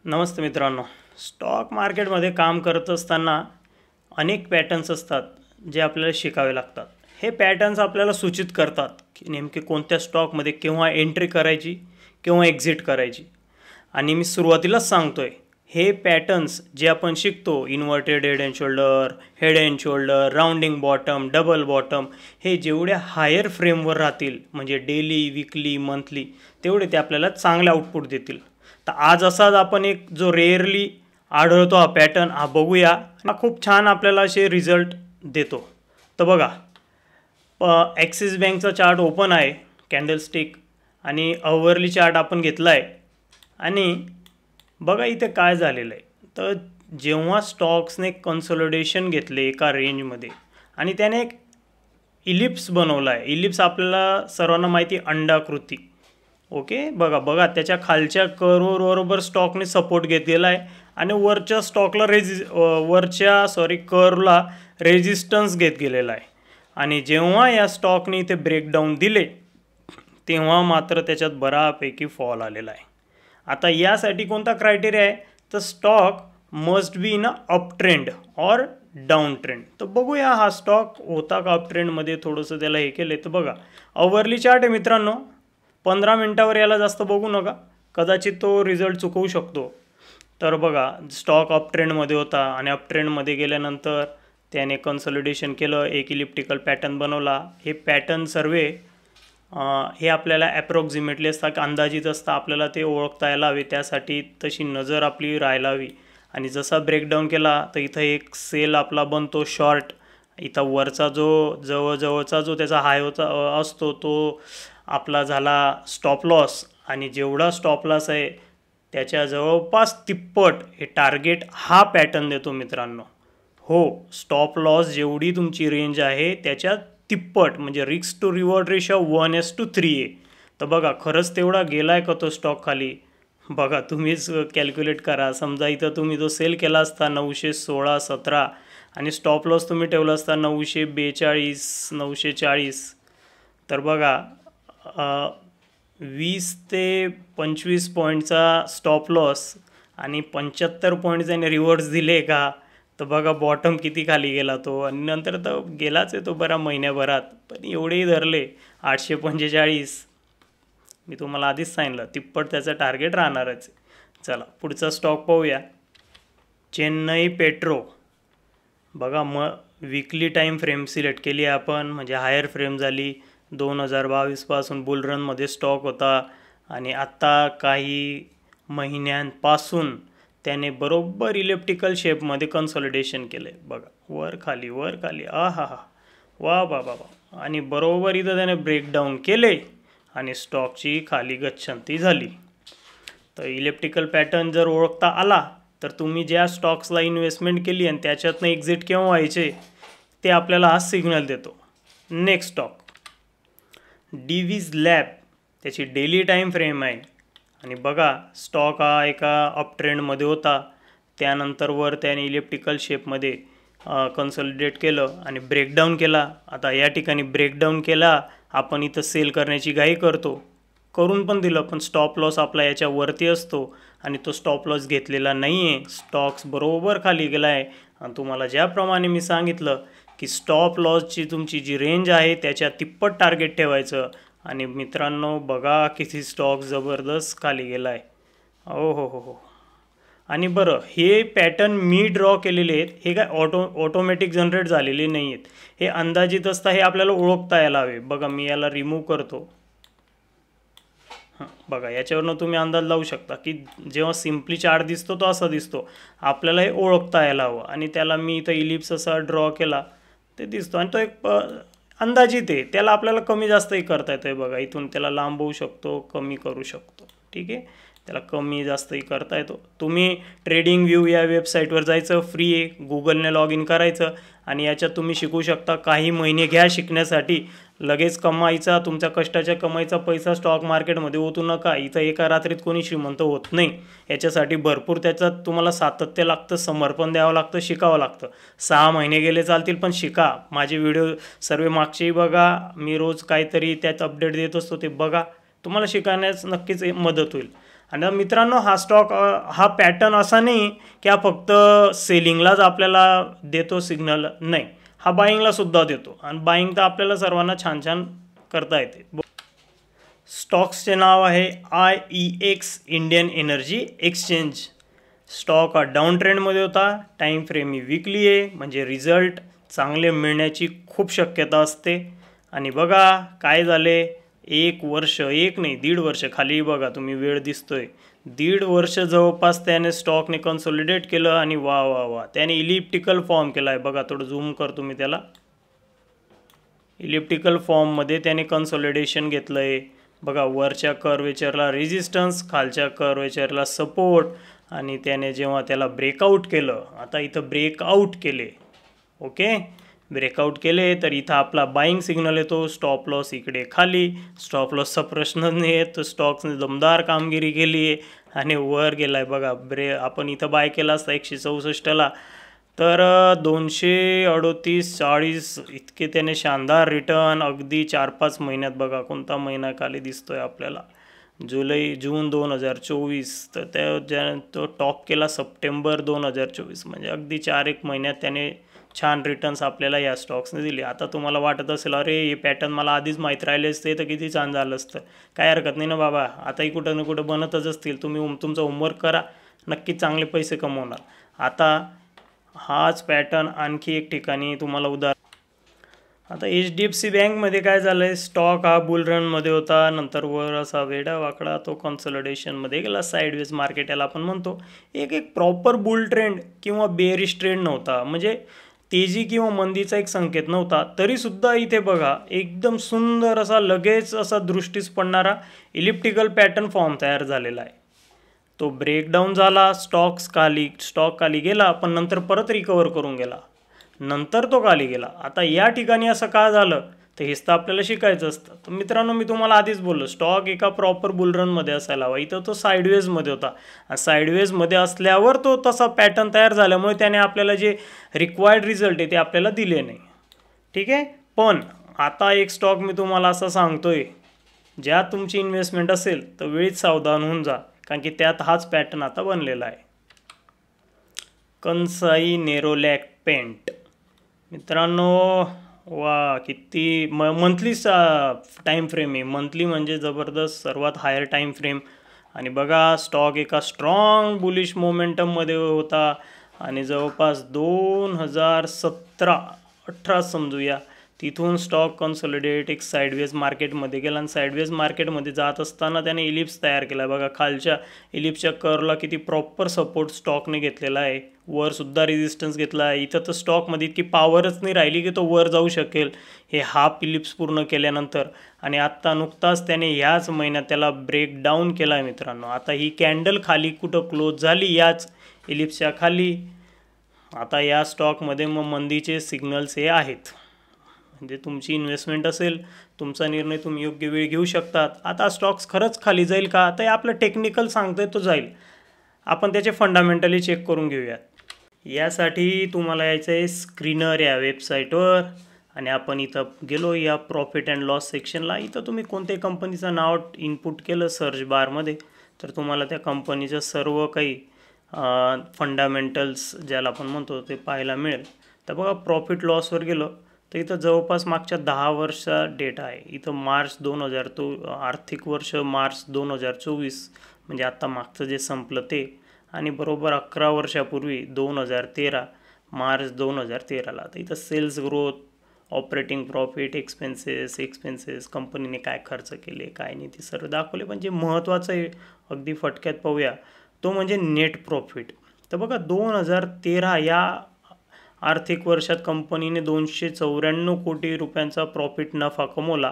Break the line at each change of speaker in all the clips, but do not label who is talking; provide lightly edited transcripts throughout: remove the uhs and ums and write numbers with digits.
नमस्ते मित्रांनो. स्टॉक मार्केटमध्ये काम करत असताना अनेक पॅटर्न्स असतात जे आपल्याला शिकावे लागतात. हे पॅटर्न्स आपल्याला सूचित करतात की नेमके कोणत्या स्टॉकमध्ये केव्हा एंट्री करायची, केव्हा एक्झिट करायची. आणि मी सुरुवातीलाच सांगतोय, हे पॅटर्न्स जे आपण शिकतो, inverted head and shoulder, head and shoulder, rounding bottom, double bottom, हे जेवढ्या हायर फ्रेमवर राहतील, म्हणजे डेली, वीकली, मंथली, तेवढे ते आपल्याला चांगले आउटपुट देतील. तर आज असाच आपण एक जो रेअरली आढळतो हा पॅटर्न हा बघूया. हा खूप छान आपल्याला असे रिझल्ट देतो. तर बघा, ॲक्सिस बँकचा चार्ट ओपन आहे, कॅन्डलस्टिक, आणि अवरली चार्ट आपण घेतला आहे. आणि बघा इथे काय झालेलं आहे. तर जेव्हा स्टॉक्सने कन्सोलिडेशन घेतले एका रेंजमध्ये आणि त्याने एक इलिप्स बनवला आहे. इलिप्स आपल्याला सर्वांना माहिती अंडाकृती. ओके, बघा त्याच्या खालच्या कर्वबरोबर स्टॉकने सपोर्ट घेतलेला आहे आणि वरच्या स्टॉकला कर्वला रेजिस्टन्स घेत गेलेला आहे. आणि जेव्हा या स्टॉकने इथे ब्रेकडाऊन दिले तेव्हा मात्र त्याच्यात बऱ्यापैकी फॉल आलेला आहे. आता यासाठी कोणता क्रायटेरिया आहे, तर stock must be in a up trend और डाऊन ट्रेंड. तर बघूया हा स्टॉक होता का अप ट्रेंडमध्ये. थोडंसं त्याला हे केलं तर बघा, अवरली चार्ट आहे मित्रांनो. 15 मिनटावर याला जास्त बघू नका, कदाचित तो रिझल्ट चुकवू शकतो. तर बघा, स्टॉक अप ट्रेंडमध्ये होता आणि अप ट्रेंडमध्ये गेल्यानंतर त्याने कन्सोलिडेशन केलं, एक इलिप्टिकल पॅटर्न बनवला. हे पॅटर्न सर्वे हे आपल्याला ॲप्रॉक्झिमेटली असतात, अंदाजित असतं. आपल्याला ते ओळखता यायला हवे, त्यासाठी तशी नजर आपली राहायला हवी. आणि जसा ब्रेकडाऊन केला तर इथं एक सेल आपला बनतो शॉर्ट. इथं वरचा जो जवळचा जो त्याचा हाय होता असतो तो आपला झाला स्टॉप लॉस. आणि जेवढा स्टॉप लॉस आहे त्याच्या जवळपास तिप्पट हे टार्गेट हा पॅटर्न देतो मित्रांनो. हो, स्टॉप लॉस जेवढी तुमची रेंज आहे त्याच्या तिप्पट, म्हणजे रिस्क टू रिवॉर्ड रेशो 1:3 आहे. तर बघा, खरंच तेवढा गेला आहे का तो स्टॉक खाली. बघा, तुम्हीच कॅल्क्युलेट करा. समजा इथं तुम्ही जो सेल केला असता 916-17 आणि स्टॉप लॉस तुम्ही ठेवला असता 942-940, तर बघा 20 ते 25 पॉईंटचा स्टॉप लॉस आणि 75 पॉईंट त्याने रिवॉर्ड्स दिले का. तर बघा बॉटम किती खाली गेला तो. आणि नंतर तर गेलाच आहे तो बरा महिन्याभरात, पण एवढेही धरले 845. मी तुम्हाला आधीच सांगितलं तिप्पट त्याचं टार्गेट राहणारच. चला पुढचा स्टॉक पाहूया, चेन्नई पेट्रो. बघा, वीकली टाईम फ्रेम सिलेक्ट केली आहे आपण, म्हणजे हायर फ्रेम झाली. 2022पासून बुलरनमध्ये स्टॉक होता आणि आत्ता काही महिन्यांपासून त्याने बरोबर इलिप्टिकल शेपमध्ये कन्सोलिडेशन केलं आहे. बघा, वर खाली हा वा बाबा. आणि बरोबर इथं त्याने ब्रेकडाऊन केले आणि स्टॉकची खाली गच्छंती झाली. तर इलिप्टिकल पॅटर्न जर ओळखता आला तर तुम्ही ज्या स्टॉक्सला इन्व्हेस्टमेंट केली आणि त्याच्यातनं एक्झिट केव्हा व्हायचे ते आपल्याला हा सिग्नल देतो. Next stock Divi's lab. त्याची डेली टाईम फ्रेम आहे. आणि बघा, स्टॉक हा एका अप ट्रेंडमध्ये होता, त्यानंतर वर त्याने इलिप्टिकल शेपमध्ये कन्सोलिडेट केलं आणि ब्रेकडाऊन केला. आता या ठिकाणी ब्रेकडाऊन केला, आपण इथं सेल करण्याची घाई करतो, करून पण दिलं, पण स्टॉप लॉस आपला याच्यावरती असतो आणि तो स्टॉप लॉस घेतलेला नाही आहे. स्टॉक्स बरोबर खाली गेला आहे. आणि तुम्हाला ज्याप्रमाणे मी सांगितलं की स्टॉप लॉसची तुमची जी रेंज आहे त्याच्या तिप्पट टार्गेट ठेवायचं. आणि मित्रांनो बघा किती स्टॉक जबरदस्त खाली गेला आहे. हो. आणि बरं, हे पॅटर्न मी ड्रॉ केलेले आहेत, हे काय ऑटोमॅटिक जनरेट झालेले नाही आहेत, हे अंदाजित असता, हे आपल्याला ओळखता यायला हवे. बघा, मी याला रिमूव्ह करतो. बघा, याच्यावरनं तुम्ही अंदाज लावू शकता की जेव्हा सिम्पली चार्ट दिसतो तो असा दिसतो. आपल्याला हे ओळखता यायला हवं. आणि त्याला मी इथं इलिप्स असा ड्रॉ केला ते दिसतो. आणि तो एक अंदाजित आहे, त्याला आपल्याला कमी जास्तही करता येतं आहे. बघा, इथून त्याला लांबवू शकतो, कमी करू शकतो. ठीक आहे, त्याला कमी जास्तही करता येतो. तुम्ही ट्रेडिंग व्यू या वेबसाईटवर जायचं, फ्री आहे, गुगलने लॉग इन करायचं आणि याच्यात तुम्ही शिकू शकता. काही महिने घ्या शिकण्यासाठी, लगेच कमाईचा, तुमच्या कष्टाच्या कमाईचा पैसा स्टॉक मार्केटमध्ये ओतू नका. इथं एका रात्रीत कोणी श्रीमंत होत नाही. याच्यासाठी भरपूर त्याच्यात तुम्हाला सातत्य लागतं, समर्पण द्यावं लागतं, शिकावं लागतं. 6 महिने गेले चालतील, पण शिका. माझे व्हिडिओ सर्व मागचेही बघा, मी रोज काहीतरी त्यात अपडेट देत असतो, ते बघा, तुम्हाला शिकण्यास नक्कीच मदत होईल. आणि मित्रांनो हा स्टॉक हा पॅटर्न असा नाही की हा फक्त सेलिंगलाच आपल्याला देतो सिग्नल, नाही, हा बाईंगला सुद्धा देतो आणि बाईंग तर आपल्याला सर्वांना छान छान करता येते. स्टॉक्सचे नाव आहे IEX Indian energy exchange. Stock हा डाऊन ट्रेंडमध्ये होता, टाईम फ्रेम ही विकली आहे, म्हणजे रिझल्ट चांगले मिळण्याची खूप शक्यता असते. आणि बघा काय झाले, 1 वर्ष, एक नाही 1.5 वर्ष खाली बघा तुम्ही वेळ दिसतोय, 1.5 वर्ष जवळपास त्याने स्टॉकने कन्सोलिडेट केलं आणि वा वा वा त्याने इलिप्टिकल फॉर्म केला आहे. बघा थोडं झूम करतो मी त्याला, इलिप्टिकल फॉर्ममध्ये त्याने कन्सोलिडेशन घेतलं आहे. बघा वरच्या कर्वेचरला रेजिस्टन्स, खालच्या कर्वेचरला सपोर्ट, आणि त्याने जेव्हा त्याला ब्रेकआउट केलं, आता इथं ब्रेकआउट केले, ओके, ब्रेकआउट केले तर इथं आपला बाईंग सिग्नल येतो. स्टॉप लॉस इकडे खाली, स्टॉप लॉसचा प्रश्न नाही आहे, तर स्टॉक्सने दमदार कामगिरी केली आहे आणि वर गेला आहे. बघा आपण इथं बाय केला असता 164ला, तर 238-40 इतके त्याने शानदार रिटर्न अगदी 4-5 महिन्यात. बघा कोणता महिना खाली दिसतोय आपल्याला, जून 2024, तर तो टॉप केला सप्टेंबर 2024, म्हणजे अगदी 4-1 महिन्यात त्याने छान रिटर्न्स आपल्याला या स्टॉक्सने दिले. आता तुम्हाला वाटत असेल अरे हे पॅटर्न मला आधीच माहीत राहिले असते तर किती छान झालं असतं. काय हरकत नाही ना बाबा, आताही कुठं ना कुठं बनतच असतील. तुम्ही तुमचं होमवर्क करा, नक्कीच चांगले पैसे कमवणार. आता हाच पॅटर्न आणखी एक ठिकाणी तुम्हाला आता HDFC बँकमध्ये काय झालं आहे, स्टॉक हा बुल रनमध्ये होता, नंतर वर असा वेडा वाकडा तो कन्सोलिडेशनमध्ये गेला, साईडवेज मार्केट याला आपण म्हणतो. एक प्रॉपर बुल ट्रेंड किंवा बेरिश ट्रेंड नव्हता, म्हणजे तेजी किंवा मंदीचा एक संकेत नव्हता. तरीसुद्धा इथे बघा एकदम सुंदर असा लगेच असा दृष्टीस पडणारा इलिप्टिकल पॅटर्न फॉर्म तयार झालेला आहे. तो ब्रेकडाऊन झाला, स्टॉक खाली गेला, पण नंतर परत रिकवर करून गेला, नंतर तो खाली गेला. आता या ठिकाणी असं का झालं तर हेच तर आपल्याला शिकायचं असतं. तर मित्रांनो मी तुम्हाला आधीच बोललो, स्टॉक एका प्रॉपर बुलरनमध्ये असायला हवा. इथं तो साईडवेजमध्ये होता आणि साईडवेजमध्ये असल्यावर तो तसा पॅटर्न तयार झाल्यामुळे त्याने आपल्याला जे रिक्वायर्ड रिझल्ट आहे ते आपल्याला दिले नाही, ठीक आहे. पण आता एक स्टॉक मी तुम्हाला असं सांगतोय, ज्या तुमची इन्व्हेस्टमेंट असेल तर वेळीच सावधान होऊन जा, कारण की त्यात हाच पॅटर्न आता बनलेला आहे. Kansai Nerolac paint. मित्रांनो वा किती मंथली टाईम फ्रेम आहे, मंथली म्हणजे जबरदस्त सर्वात हायर टाईम फ्रेम. आणि बघा स्टॉक एका स्ट्रॉंग बुलिश मोमेंटममध्ये होता आणि जवळपास 2017-18 समजूया, तिथून स्टॉक कन्सोलिडेट एक साईडवेज मार्केटमध्ये गेला आणि साईडवेज मार्केटमध्ये जात असताना त्याने इलिप्स तयार केला. बघा खालच्या इलिप्सच्या कर्वला किती प्रॉपर सपोर्ट स्टॉकने घेतलेला आहे, वरसुद्धा रेजिस्टन्स घेतला आहे. इथं तर स्टॉकमध्ये इतकी पॉवरच नाही राहिली की तो वर जाऊ शकेल हे हाफ इलिप्स पूर्ण केल्यानंतर. आणि आत्ता नुकताच त्याने ह्याच महिन्यात त्याला ब्रेकडाऊन केला आहे मित्रांनो. आता ही कॅन्डल खाली कुठं क्लोज झाली, याच इलिप्सच्या खाली. आता या स्टॉकमध्ये मग मंदीचे सिग्नल्स हे आहेत, म्हणजे तुमची इन्व्हेस्टमेंट असेल, तुमचा निर्णय तुम्ही योग्य वेळ घेऊ शकतात. आता स्टॉक्स खरंच खाली जाईल का, तर आपलं टेक्निकल सांगतोय तो जाईल, आपण त्याचे फंडामेंटली चेक करून घेऊयात. यासाठी तुम्हाला यायचं आहे स्क्रीनर या वेबसाईटवर आणि आपण इथं गेलो या प्रॉफिट अँड लॉस सेक्शनला. इथं तुम्ही कोणत्याही कंपनीचं नाव इनपुट केलं सर्च बारमध्ये तर तुम्हाला त्या कंपनीचं सर्व काही फंडामेंटल्स ज्याला आपण म्हणतो ते पाहायला मिळेल. तर बघा प्रॉफिट लॉसवर गेलो तर इथं जवळपास मागच्या 10 वर्षाचा डेटा आहे. इथं मार्च 2000 तो आर्थिक वर्ष मार्च 2024 म्हणजे आत्ता मागचं जे संपलं ते, आणि बरोबर 11 वर्षापूर्वी 2013 मार्च 2013ला. तर इथं sales growth, operating profit, expenses, कंपनीने काय खर्च केले काय नाही ते सर्व दाखवले. पण जे महत्त्वाचं आहे अगदी फटक्यात पाहूया तो म्हणजे नेट प्रॉफिट. तर बघा 2013 या आर्थिक वर्षात कंपनीने 294 कोटी रुपयांचा प्रॉफिट नफा कमवला.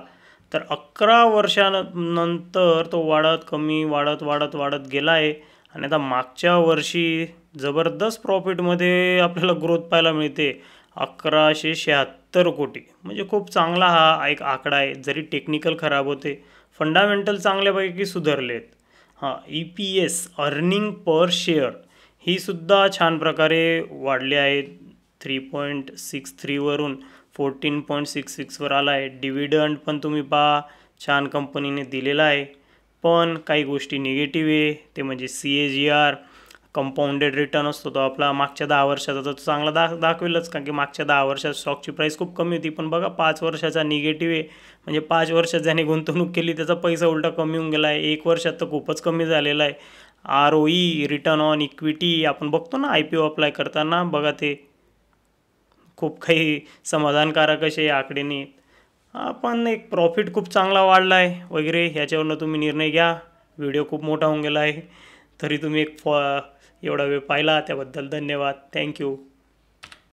तर 11 वर्षानंतर तो वाढत गेला आहे आणि आता मागच्या वर्षी जबरदस्त प्रॉफिटमध्ये आपल्याला ग्रोथ पाहायला मिळते 1176 कोटी, म्हणजे खूप चांगला हा एक आकडा आहे. जरी टेक्निकल खराब होते, फंडामेंटल चांगल्यापैकी सुधारलेत. EPS अर्निंग पर शेअर ही सुद्धा छान प्रकारे वाढली आहे, 3.63 वरून 14.66 वर आला आहे. डिव्हिडंड पण तुम्ही पहा छान कंपनीने दिलेला आहे. पण काही गोष्टी निगेटिव्ह आहे, ते म्हणजे CAGR कंपाऊंडेड रिटर्न असतो तो आपला मागच्या 10 वर्षाचा, तर तो चांगला दाखवेलच, कारण की मागच्या 10 वर्षात स्टॉकची प्राईस खूप कमी होती. पण बघा 5 वर्षाचा निगेटिव्ह आहे, म्हणजे 5 वर्षात ज्याने गुंतवणूक केली त्याचा पैसा उलटा कमी होऊन गेला आहे. 1 वर्षात तर खूपच कमी झालेला आहे. ROE रिटर्न ऑन इक्विटी आपण बघतो ना IPO अप्लाय करताना, बघा ते खूप काही समाधानकारक असे आकडे नाहीत. पण एक प्रॉफिट खूप चांगला वाढला आहे वगैरे, ह्याच्यावरनं तुम्ही निर्णय घ्या. व्हिडिओ खूप मोठा होऊन गेला आहे, तरी तुम्ही एवढा वेळ पाहिला त्याबद्दल धन्यवाद. थँक्यू.